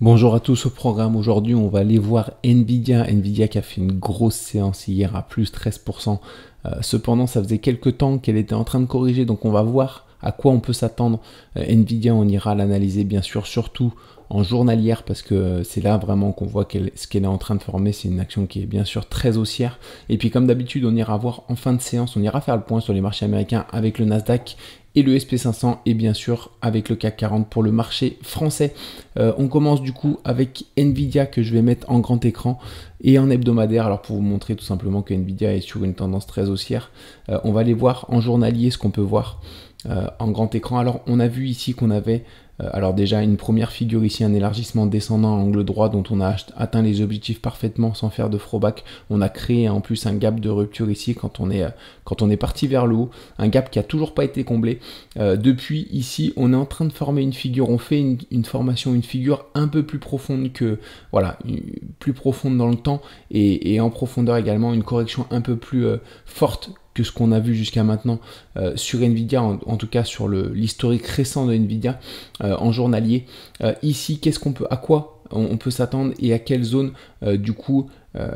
Bonjour à tous, au programme aujourd'hui on va aller voir Nvidia qui a fait une grosse séance hier à plus 13%. Cependant ça faisait quelques temps qu'elle était en train de corriger, donc on va voir à quoi on peut s'attendre. Nvidia, on ira l'analyser bien sûr, surtout en journalière, parce que c'est là vraiment qu'on voit ce qu'elle est en train de former. C'est une action qui est bien sûr très haussière. Et puis comme d'habitude, on ira voir en fin de séance, on ira faire le point sur les marchés américains avec le Nasdaq et le SP500 et bien sûr avec le CAC 40 pour le marché français. On commence du coup avec Nvidia que je vais mettre en grand écran et en hebdomadaire. Alors pour vous montrer tout simplement que Nvidia est sur une tendance très haussière, on va aller voir en journalier ce qu'on peut voir en grand écran. Alors on a vu ici qu'on avait alors déjà une première figure ici, un élargissement descendant à angle droit dont on a atteint les objectifs parfaitement sans faire de throwback. On a créé en plus un gap de rupture ici quand on est parti vers le haut, un gap qui a toujours pas été comblé. Depuis ici on est en train de former une figure, on fait une formation, une figure un peu plus profonde que voilà, plus profonde dans le temps et en profondeur également, une correction un peu plus forte que ce qu'on a vu jusqu'à maintenant sur Nvidia, en tout cas sur l'historique récent de Nvidia en journalier. Ici, à quoi on peut s'attendre et à quelle zone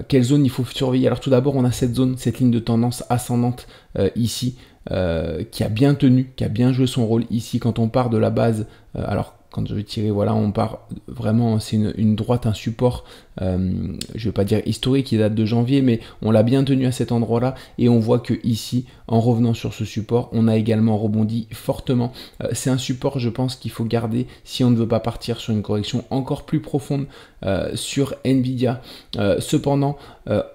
quelle zone il faut surveiller. Alors tout d'abord, on a cette zone, cette ligne de tendance ascendante ici qui a bien tenu, qui a bien joué son rôle ici quand on part de la base. Alors quand je vais tirer, voilà, on part vraiment, c'est une droite, un support, je ne vais pas dire historique, qui date de janvier, mais on l'a bien tenu à cet endroit-là, et on voit que ici, en revenant sur ce support, on a également rebondi fortement. C'est un support, je pense, qu'il faut garder si on ne veut pas partir sur une correction encore plus profonde sur Nvidia. Cependant,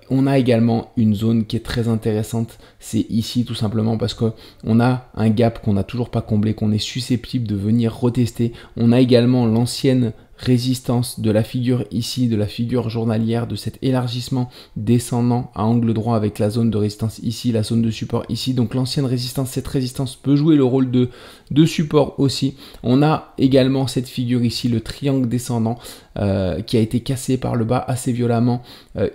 on a également une zone qui est très intéressante, c'est ici tout simplement parce qu'on a un gap qu'on n'a toujours pas comblé, qu'on est susceptible de venir retester. On a également l'ancienne résistance de la figure ici, de la figure journalière, de cet élargissement descendant à angle droit avec la zone de résistance ici, la zone de support ici. Donc l'ancienne résistance, cette résistance peut jouer le rôle de support aussi. On a également cette figure ici, le triangle descendant qui a été cassé par le bas assez violemment.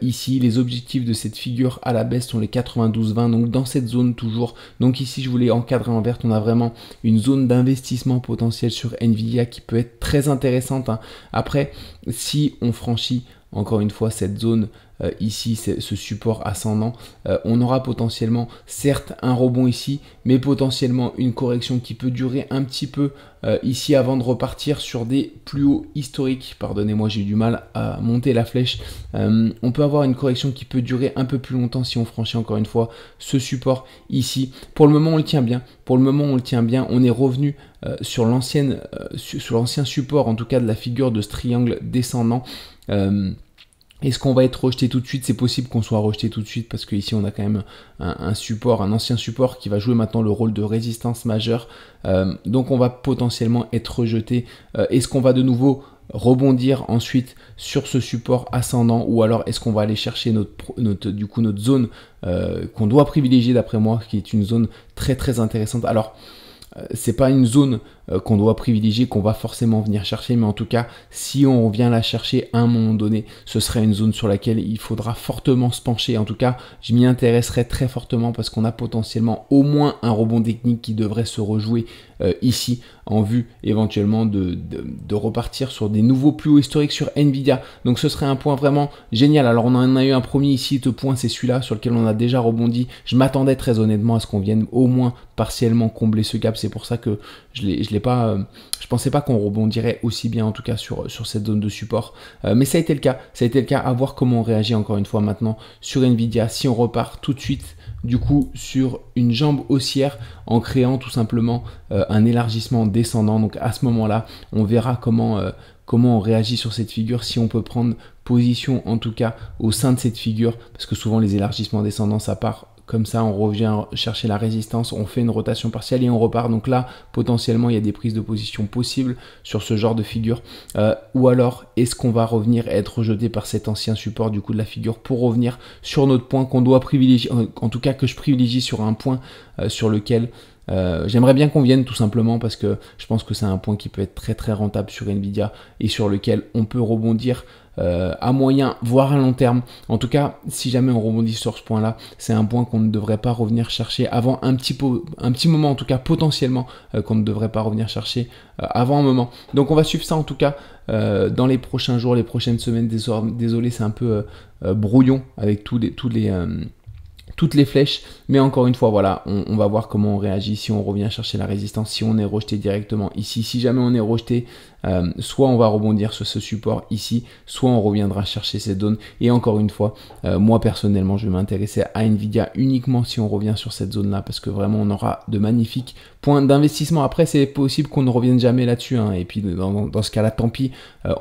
Ici, les objectifs de cette figure à la baisse sont les 92,20, donc dans cette zone toujours. Donc ici, je voulais encadrer en vert, on a vraiment une zone d'investissement potentiel sur Nvidia qui peut être très intéressante, hein. Après, si on franchit encore une fois cette zone ici, ce support ascendant, on aura potentiellement certes un rebond ici, mais potentiellement une correction qui peut durer un petit peu ici avant de repartir sur des plus hauts historiques. Pardonnez-moi, j'ai eu du mal à monter la flèche. On peut avoir une correction qui peut durer un peu plus longtemps si on franchit encore une fois ce support ici. Pour le moment, on le tient bien. On est revenu sur l'ancien support, en tout cas de la figure de ce triangle descendant. Est-ce qu'on va être rejeté tout de suite? C'est possible qu'on soit rejeté tout de suite parce qu'ici on a quand même un support, un ancien support qui va jouer maintenant le rôle de résistance majeure. Donc on va potentiellement être rejeté. Est-ce qu'on va de nouveau rebondir ensuite sur ce support ascendant, ou alors est-ce qu'on va aller chercher notre zone qu'on doit privilégier d'après moi, qui est une zone très très intéressante. Alors c'est pas une zone qu'on doit privilégier, qu'on va forcément venir chercher, mais en tout cas, si on vient la chercher à un moment donné, ce serait une zone sur laquelle il faudra fortement se pencher. En tout cas, je m'y intéresserai très fortement parce qu'on a potentiellement au moins un rebond technique qui devrait se rejouer ici, en vue éventuellement de repartir sur des nouveaux plus hauts historiques sur Nvidia. Donc ce serait un point vraiment génial. Alors on en a eu un premier ici, ce point c'est celui-là sur lequel on a déjà rebondi. Je m'attendais très honnêtement à ce qu'on vienne au moins partiellement combler ce gap. C'est pour ça que je pensais pas qu'on rebondirait aussi bien, en tout cas sur cette zone de support. Mais ça a été le cas. À voir comment on réagit encore une fois maintenant sur Nvidia. Si on repart tout de suite du coup sur une jambe haussière en créant tout simplement un élargissement descendant. Donc à ce moment-là, on verra comment on réagit sur cette figure, si on peut prendre position en tout cas au sein de cette figure, parce que souvent les élargissements descendants ça part comme ça, on revient chercher la résistance, on fait une rotation partielle et on repart. Donc là, potentiellement, il y a des prises de position possibles sur ce genre de figure. Ou alors, est-ce qu'on va revenir être rejeté par cet ancien support du coup de la figure pour revenir sur notre point qu'on doit privilégier, en tout cas que je privilégie sur un point sur lequel J'aimerais bien qu'on vienne tout simplement parce que je pense que c'est un point qui peut être très très rentable sur Nvidia et sur lequel on peut rebondir à moyen voire à long terme. En tout cas, si jamais on rebondit sur ce point là, c'est un point qu'on ne devrait pas revenir chercher avant un petit moment, en tout cas potentiellement qu'on ne devrait pas revenir chercher avant un moment. Donc on va suivre ça en tout cas dans les prochains jours, les prochaines semaines. Désolé, c'est un peu brouillon avec toutes les flèches, mais encore une fois, voilà, on va voir comment on réagit, si on revient chercher la résistance, si on est rejeté directement ici. Si jamais on est rejeté, soit on va rebondir sur ce support ici, soit on reviendra chercher cette zone. Et encore une fois, moi personnellement, je vais m'intéresser à Nvidia uniquement si on revient sur cette zone là, parce que vraiment on aura de magnifiques points d'investissement. Après, c'est possible qu'on ne revienne jamais là-dessus, hein, et puis dans ce cas là, tant pis,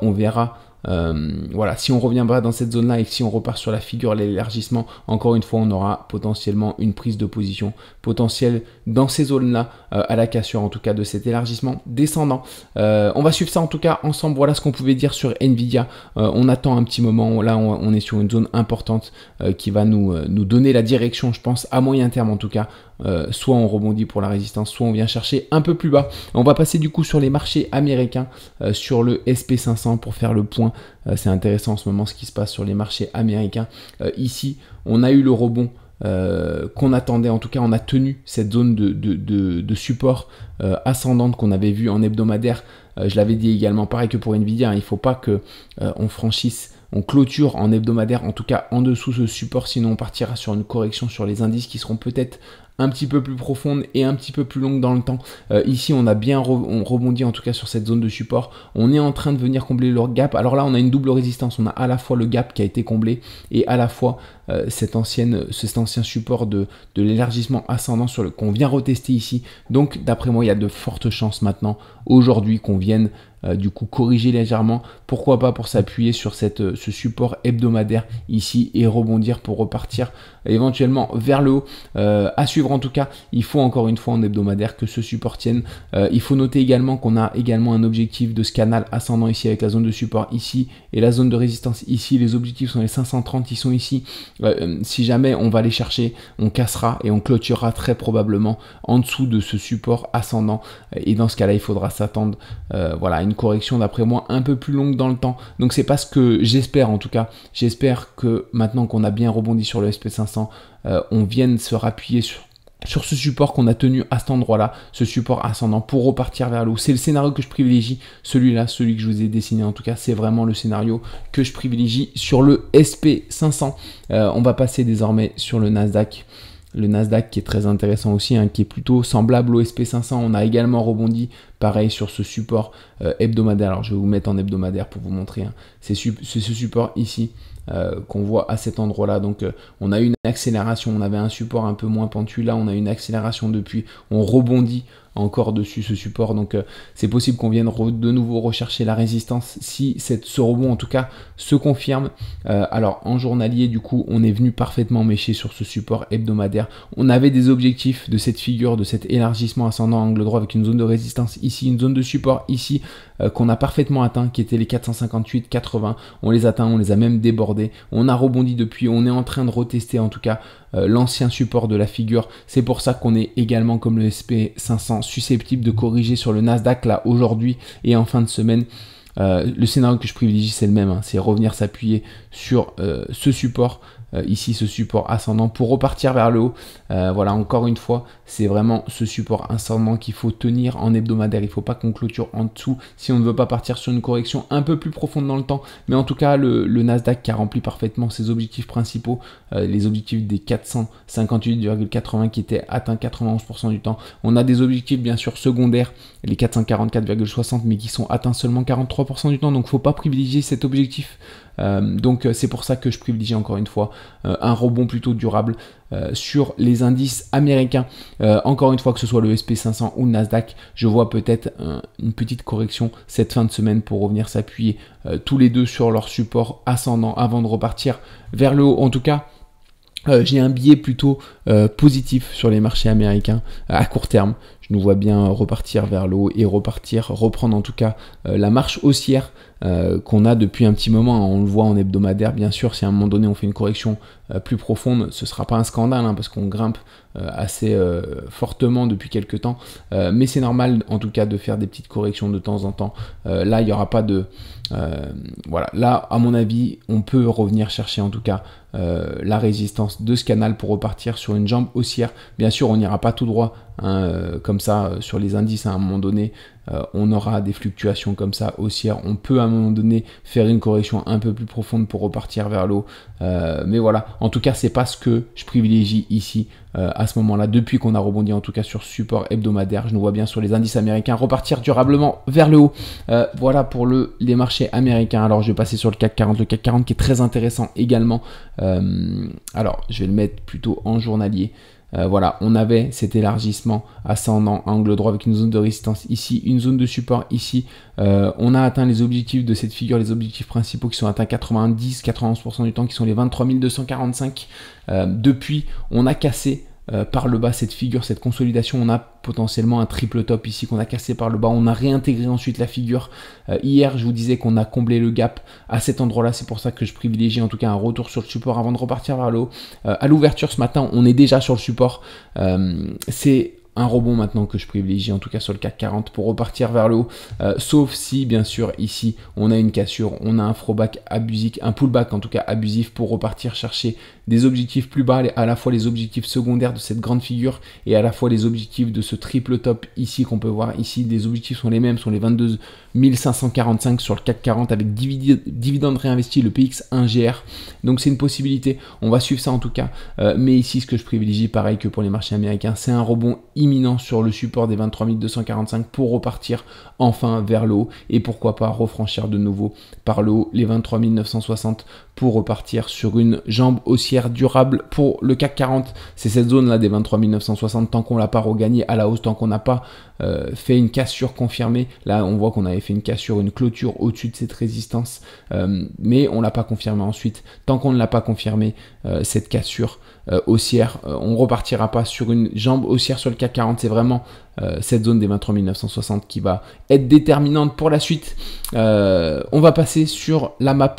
on verra. Voilà, si on revient pas dans cette zone là et si on repart sur la figure, l'élargissement, encore une fois on aura potentiellement une prise de position potentielle dans ces zones là à la cassure en tout cas de cet élargissement descendant. On va suivre ça en tout cas ensemble. Voilà ce qu'on pouvait dire sur Nvidia. On attend un petit moment, là on est sur une zone importante qui va nous donner la direction, je pense à moyen terme en tout cas. Soit on rebondit pour la résistance, soit on vient chercher un peu plus bas. On va passer du coup sur les marchés américains, sur le SP500 pour faire le point. C'est intéressant en ce moment ce qui se passe sur les marchés américains. Ici, on a eu le rebond qu'on attendait. En tout cas, on a tenu cette zone de support ascendante qu'on avait vu en hebdomadaire. Je l'avais dit également, pareil que pour Nvidia, hein, il ne faut pas que on clôture en hebdomadaire, en tout cas en dessous ce support, sinon on partira sur une correction sur les indices qui seront peut-être un petit peu plus profonde et un petit peu plus longue dans le temps. Ici, on a bien rebondi en tout cas sur cette zone de support. On est en train de venir combler le gap. Alors là, on a une double résistance. On a à la fois le gap qui a été comblé et à la fois cet ancien support de l'élargissement ascendant sur qu'on vient retester ici. Donc, d'après moi, il y a de fortes chances maintenant, aujourd'hui, qu'on vienne du coup corriger légèrement, pourquoi pas pour s'appuyer sur ce support hebdomadaire ici et rebondir pour repartir éventuellement vers le haut. À suivre en tout cas, il faut encore une fois en hebdomadaire que ce support tienne. Il faut noter également qu'on a également un objectif de ce canal ascendant ici avec la zone de support ici et la zone de résistance ici. Les objectifs sont les 530, ils sont ici. Si jamais on va les chercher, on cassera et on clôturera très probablement en dessous de ce support ascendant, et dans ce cas là il faudra s'attendre voilà, à une correction d'après moi un peu plus longue dans le temps. Donc c'est pas ce que j'espère, en tout cas j'espère que maintenant qu'on a bien rebondi sur le SP500, on vienne se rappuyer sur ce support qu'on a tenu à cet endroit-là, ce support ascendant pour repartir vers le haut. C'est le scénario que je privilégie, celui-là, celui que je vous ai dessiné en tout cas, c'est vraiment le scénario que je privilégie sur le SP500. On va passer désormais sur le Nasdaq. Le Nasdaq qui est très intéressant aussi, hein, qui est plutôt semblable au SP500. On a également rebondi, pareil, sur ce support hebdomadaire. Alors, je vais vous mettre en hebdomadaire pour vous montrer. Hein. C'est ce support ici qu'on voit à cet endroit-là. Donc, on a une accélération. On avait un support un peu moins pentu. Là, on a une accélération depuis. On rebondit encore dessus ce support, donc c'est possible qu'on vienne de nouveau rechercher la résistance si ce rebond en tout cas se confirme. Alors en journalier du coup on est venu parfaitement mécher sur ce support hebdomadaire. On avait des objectifs de cette figure, de cet élargissement ascendant angle droit avec une zone de résistance ici, une zone de support ici qu'on a parfaitement atteint, qui étaient les 458, 80. On les atteint, on les a même débordés. On a rebondi depuis, on est en train de retester en tout cas l'ancien support de la figure. C'est pour ça qu'on est également comme le SP500 susceptible de corriger sur le Nasdaq là aujourd'hui et en fin de semaine. Le scénario que je privilégie c'est le même, hein, c'est revenir s'appuyer sur ce support ici, ce support ascendant pour repartir vers le haut. Voilà, encore une fois, c'est vraiment ce support ascendant qu'il faut tenir en hebdomadaire. Il ne faut pas qu'on clôture en dessous si on ne veut pas partir sur une correction un peu plus profonde dans le temps. Mais en tout cas, le Nasdaq qui a rempli parfaitement ses objectifs principaux, les objectifs des 458,80 qui étaient atteints 91% du temps. On a des objectifs bien sûr secondaires, les 444,60 mais qui sont atteints seulement 43% du temps. Donc, il ne faut pas privilégier cet objectif. Donc c'est pour ça que je privilégie encore une fois un rebond plutôt durable sur les indices américains. Encore une fois, que ce soit le SP500 ou le Nasdaq, je vois peut-être une petite correction cette fin de semaine pour revenir s'appuyer tous les deux sur leur support ascendant avant de repartir vers le haut. En tout cas, j'ai un biais plutôt positif sur les marchés américains à court terme. Je nous vois bien repartir vers le haut et reprendre en tout cas la marche haussière qu'on a depuis un petit moment. On le voit en hebdomadaire, bien sûr, si à un moment donné on fait une correction plus profonde, ce sera pas un scandale, hein, parce qu'on grimpe assez fortement depuis quelques temps, mais c'est normal en tout cas de faire des petites corrections de temps en temps. Là il n'y aura pas de voilà, là à mon avis on peut revenir chercher en tout cas la résistance de ce canal pour repartir sur une jambe haussière. Bien sûr on n'ira pas tout droit, hein, comme ça sur les indices, à un moment donné on aura des fluctuations comme ça haussières. On peut à un moment donné faire une correction un peu plus profonde pour repartir vers le haut, mais voilà, en tout cas c'est pas ce que je privilégie ici à ce moment là, depuis qu'on a rebondi en tout cas sur support hebdomadaire. Je nous vois bien sur les indices américains repartir durablement vers le haut. Voilà pour les marchés américains. Alors je vais passer sur le CAC 40, le CAC 40 qui est très intéressant également. Alors je vais le mettre plutôt en journalier. Voilà, on avait cet élargissement ascendant à angle droit avec une zone de résistance ici, une zone de support ici. On a atteint les objectifs de cette figure, les objectifs principaux qui sont atteints 90-91% du temps, qui sont les 23 245. Depuis, on a cassé par le bas cette figure, cette consolidation. On a potentiellement un triple top ici qu'on a cassé par le bas. On a réintégré ensuite la figure. Hier je vous disais qu'on a comblé le gap à cet endroit là, c'est pour ça que je privilégie en tout cas un retour sur le support avant de repartir vers le haut. À l'ouverture ce matin on est déjà sur le support, c'est un rebond maintenant que je privilégie en tout cas sur le CAC 40 pour repartir vers le haut, sauf si bien sûr ici on a une cassure, on a un throwback abusif, un pullback en tout cas abusif pour repartir chercher des objectifs plus bas, à la fois les objectifs secondaires de cette grande figure et à la fois les objectifs de ce triple top ici qu'on peut voir ici. Les objectifs sont les mêmes, sont les 22 545 sur le CAC 40 avec dividende réinvesti, le PX1GR, donc c'est une possibilité, on va suivre ça en tout cas, mais ici ce que je privilégie pareil que pour les marchés américains, c'est un rebond imminent sur le support des 23 245 pour repartir enfin vers le haut et pourquoi pas refranchir de nouveau par le haut les 23 960 pour repartir sur une jambe haussière durable pour le CAC 40. C'est cette zone là des 23 960, tant qu'on l'a pas regagné à la hausse, tant qu'on n'a pas fait une cassure confirmée. Là on voit qu'on avait fait une cassure, une clôture au-dessus de cette résistance, mais on l'a pas confirmé ensuite. Tant qu'on ne l'a pas confirmé cette cassure haussière, on repartira pas sur une jambe haussière sur le CAC 40. C'est vraiment cette zone des 23 960 qui va être déterminante pour la suite. On va passer sur la map.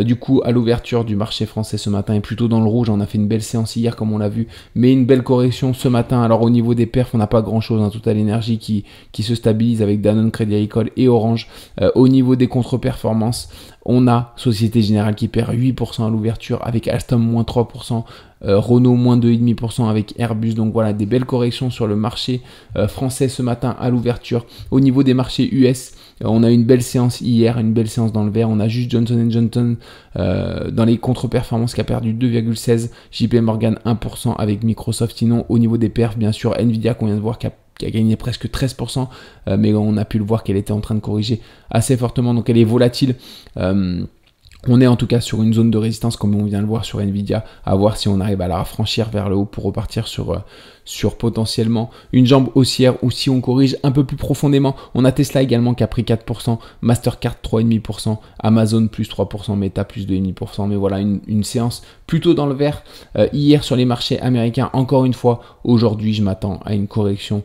Du coup, à l'ouverture du marché français ce matin est plutôt dans le rouge. On a fait une belle séance hier comme on l'a vu, mais une belle correction ce matin. Alors au niveau des perfs, on n'a pas grand chose, hein. Total Energy qui se stabilise avec Danone, Crédit Agricole et Orange. Au niveau des contre-performances, on a Société Générale qui perd 8% à l'ouverture avec Alstom moins 3%. Renault moins 2,5% avec Airbus. Donc voilà, des belles corrections sur le marché français ce matin à l'ouverture. Au niveau des marchés US, on a une belle séance hier, une belle séance dans le vert. On a juste Johnson & Johnson dans les contre-performances qui a perdu 2,16%, JP Morgan 1% avec Microsoft. Sinon au niveau des perfs, bien sûr Nvidia qu'on vient de voir qui a gagné presque 13%, mais on a pu le voir qu'elle était en train de corriger assez fortement, donc elle est volatile. On est en tout cas sur une zone de résistance comme on vient de le voir sur Nvidia, à voir si on arrive à la franchir vers le haut pour repartir sur potentiellement une jambe haussière, ou si on corrige un peu plus profondément. On a Tesla également qui a pris 4%, Mastercard 3,5%, Amazon plus 3%, Meta plus 2,5%, mais voilà une séance plutôt dans le vert. Hier sur les marchés américains, encore une fois, aujourd'hui je m'attends à une correction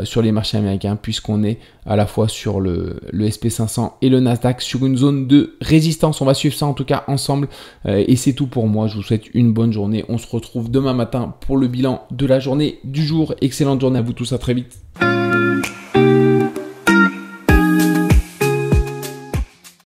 sur les marchés américains, puisqu'on est à la fois sur le SP500 et le Nasdaq sur une zone de résistance. On va suivre ça en tout cas ensemble, et c'est tout pour moi. Je vous souhaite une bonne journée. On se retrouve demain matin pour le bilan de la journée du jour. Excellente journée à vous tous, à très vite.